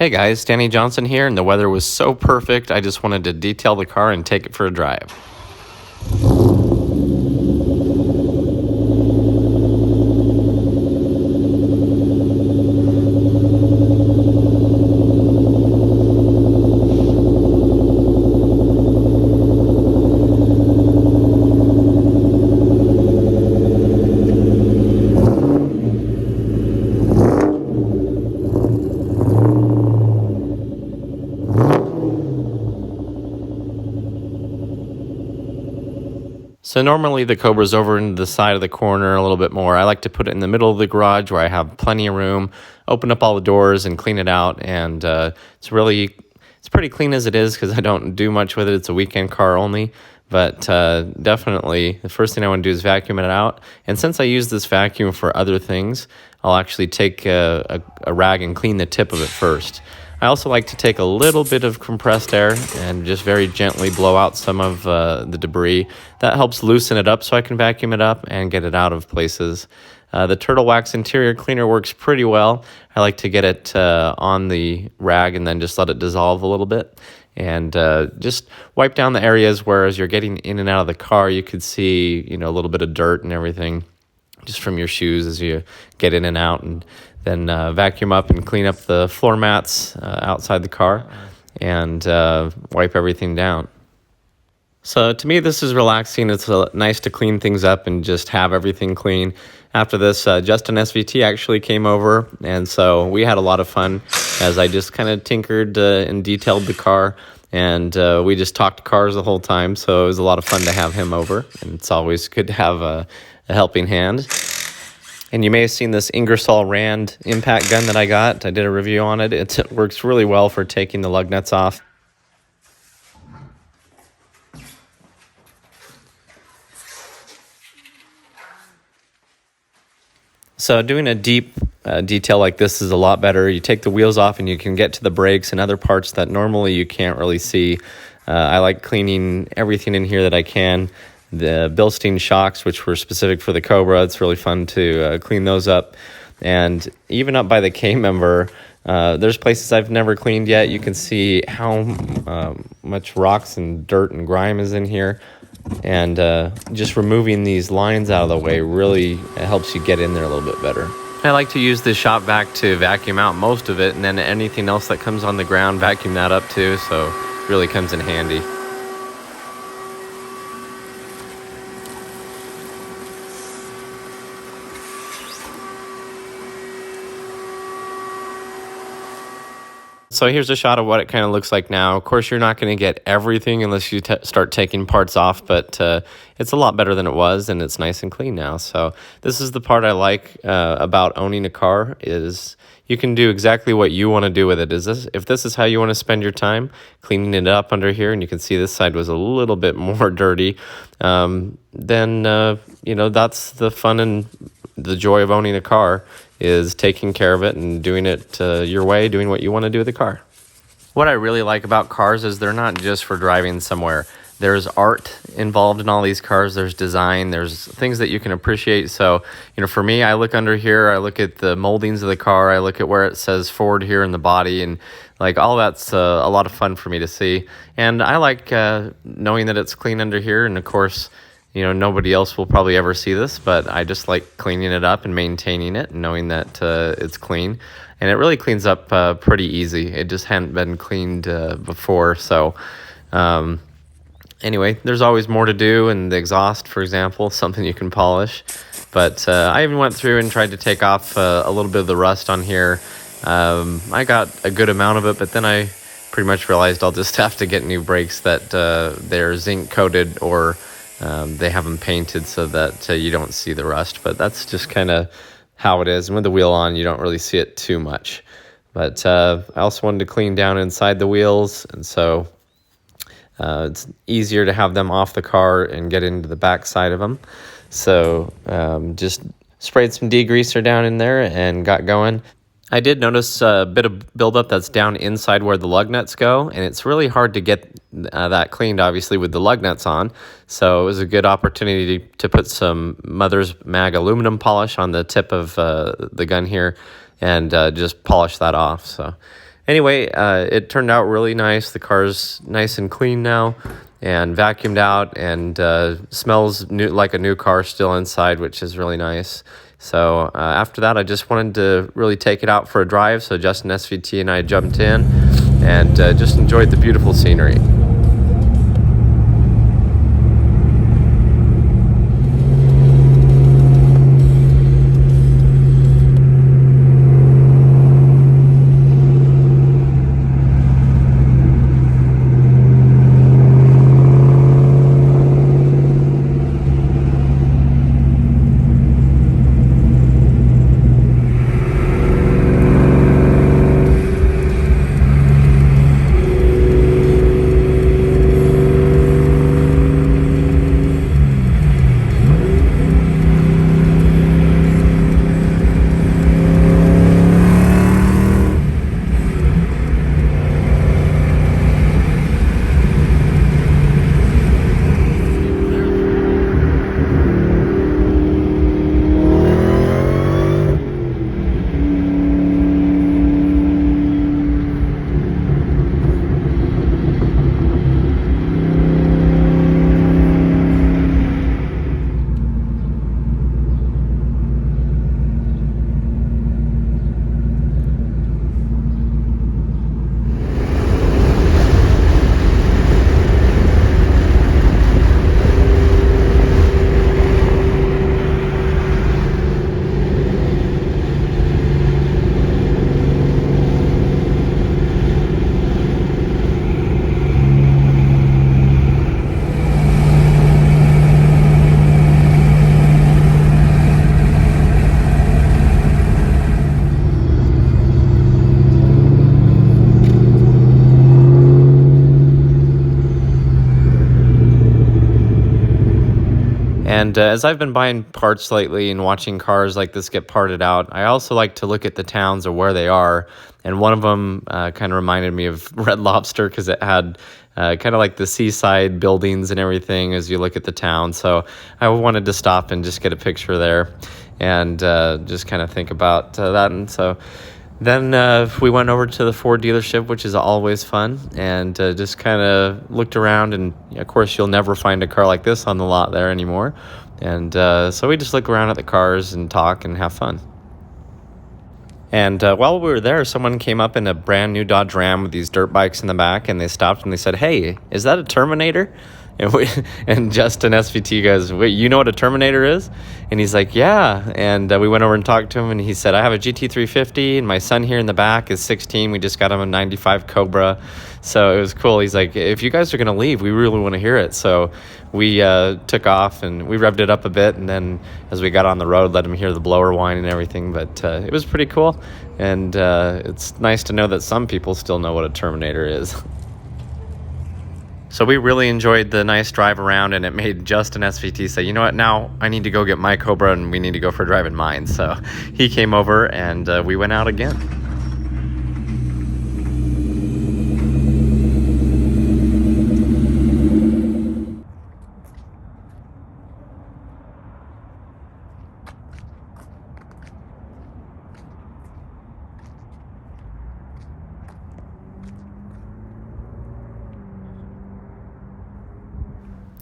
Hey guys, Danny Johnson here, and the weather was so perfect, I just wanted to detail the car and take it for a drive. So normally the Cobra's over into the side of the corner a little bit more. I like to put it in the middle of the garage where I have plenty of room, open up all the doors and clean it out. And it's pretty clean as it is because I don't do much with it. It's a weekend car only. But definitely the first thing I want to do is vacuum it out. And since I use this vacuum for other things, I'll actually take a rag and clean the tip of it first. I also like to take a little bit of compressed air and just very gently blow out some of the debris. That helps loosen it up so I can vacuum it up and get it out of places. The Turtle Wax interior cleaner works pretty well. I like to get it on the rag and then just let it dissolve a little bit. And just wipe down the areas where as you're getting in and out of the car, you could see, a little bit of dirt and everything just from your shoes as you get in and out. And then vacuum up and clean up the floor mats outside the car and wipe everything down. So to me, this is relaxing. It's nice to clean things up and just have everything clean. After this, Justin SVT actually came over, and so we had a lot of fun as I just kind of tinkered and detailed the car, and we just talked cars the whole time, so it was a lot of fun to have him over, and it's always good to have a helping hand. And you may have seen this Ingersoll Rand impact gun that I got. I did a review on it. It works really well for taking the lug nuts off. So doing a deep detail like this is a lot better. You take the wheels off and you can get to the brakes and other parts that normally you can't really see. I like cleaning everything in here that I can. The Bilstein shocks, which were specific for the Cobra, it's really fun to clean those up. And even up by the K-member, there's places I've never cleaned yet. You can see how much rocks and dirt and grime is in here. And just removing these lines out of the way really helps you get in there a little bit better. I like to use this shop vac to vacuum out most of it, and then anything else that comes on the ground, vacuum that up too, so it really comes in handy. So here's a shot of what it kind of looks like now. Of course, you're not going to get everything unless you start taking parts off, but it's a lot better than it was, and it's nice and clean now. So this is the part I like about owning a car is you can do exactly what you want to do with it. If this is how you want to spend your time, cleaning it up under here, and you can see this side was a little bit more dirty, then that's the fun and the joy of owning a car is taking care of it and doing it your way, doing what you want to do with the car. What I really like about cars is they're not just for driving somewhere. There's art involved in all these cars. There's design. There's things that you can appreciate. So, for me, I look under here. I look at the moldings of the car. I look at where it says Ford here in the body. And, all that's a lot of fun for me to see. And I like knowing that it's clean under here. And, of course, nobody else will probably ever see this, but I just like cleaning it up and maintaining it and knowing that it's clean. And it really cleans up pretty easy. It just hadn't been cleaned before. So anyway, there's always more to do. And the exhaust, for example, something you can polish. But I even went through and tried to take off a little bit of the rust on here. I got a good amount of it, but then I pretty much realized I'll just have to get new brakes that they're zinc coated or they have them painted so that you don't see the rust, but that's just kind of how it is. And with the wheel on, you don't really see it too much. But I also wanted to clean down inside the wheels, and so it's easier to have them off the car and get into the back side of them. So just sprayed some degreaser down in there and got going. I did notice a bit of buildup that's down inside where the lug nuts go, and it's really hard to get that cleaned, obviously, with the lug nuts on. So it was a good opportunity to put some Mother's Mag aluminum polish on the tip of the gun here and just polish that off. So Anyway, it turned out really nice. The car's nice and clean now and vacuumed out, and smells like a new car still inside, which is really nice. So after that, I just wanted to really take it out for a drive. So Justin SVT and I jumped in and just enjoyed the beautiful scenery. And as I've been buying parts lately and watching cars like this get parted out, I also like to look at the towns or where they are. And one of them kind of reminded me of Red Lobster because it had kind of like the seaside buildings and everything as you look at the town. So I wanted to stop and just get a picture there and just kind of think about that. And so then we went over to the Ford dealership, which is always fun, and just kind of looked around. And of course, you'll never find a car like this on the lot there anymore. And so we just look around at the cars and talk and have fun. And while we were there, someone came up in a brand new Dodge Ram with these dirt bikes in the back, and they stopped and they said, "Hey, is that a Terminator?" And Justin SVT goes, "Wait, you know what a Terminator is?" And he's like, "Yeah." And we went over and talked to him, and he said, "I have a GT350, and my son here in the back is 16. We just got him a 95 Cobra." So it was cool. He's like, "If you guys are going to leave, we really want to hear it." So we took off, and we revved it up a bit, and then as we got on the road, let him hear the blower whine and everything. But it was pretty cool, and it's nice to know that some people still know what a Terminator is. So we really enjoyed the nice drive around, and it made Justin SVT say, "You know what, now I need to go get my Cobra and we need to go for a drive in mine." So he came over and we went out again.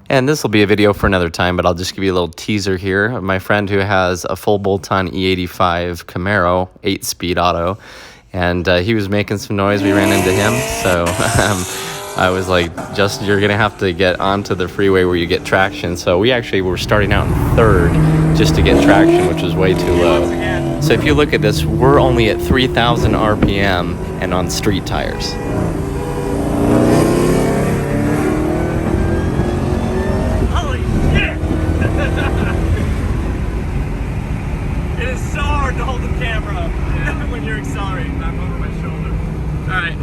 And this will be a video for another time, but I'll just give you a little teaser here. My friend who has a full bolt-on E85 Camaro, 8-speed auto, and he was making some noise. We ran into him, so I was like, "Justin, you're going to have to get onto the freeway where you get traction." So we actually were starting out in third just to get traction, which was way too low. So if you look at this, we're only at 3,000 RPM and on street tires. It is so hard to hold the camera when you're accelerating back over my shoulder. Alright,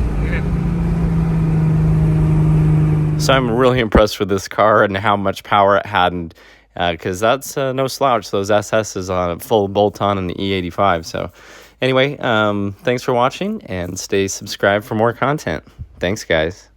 good. So I'm really impressed with this car and how much power it had, and because that's no slouch. Those SS's on a full bolt-on in the E85. So anyway, thanks for watching, and stay subscribed for more content. Thanks, guys.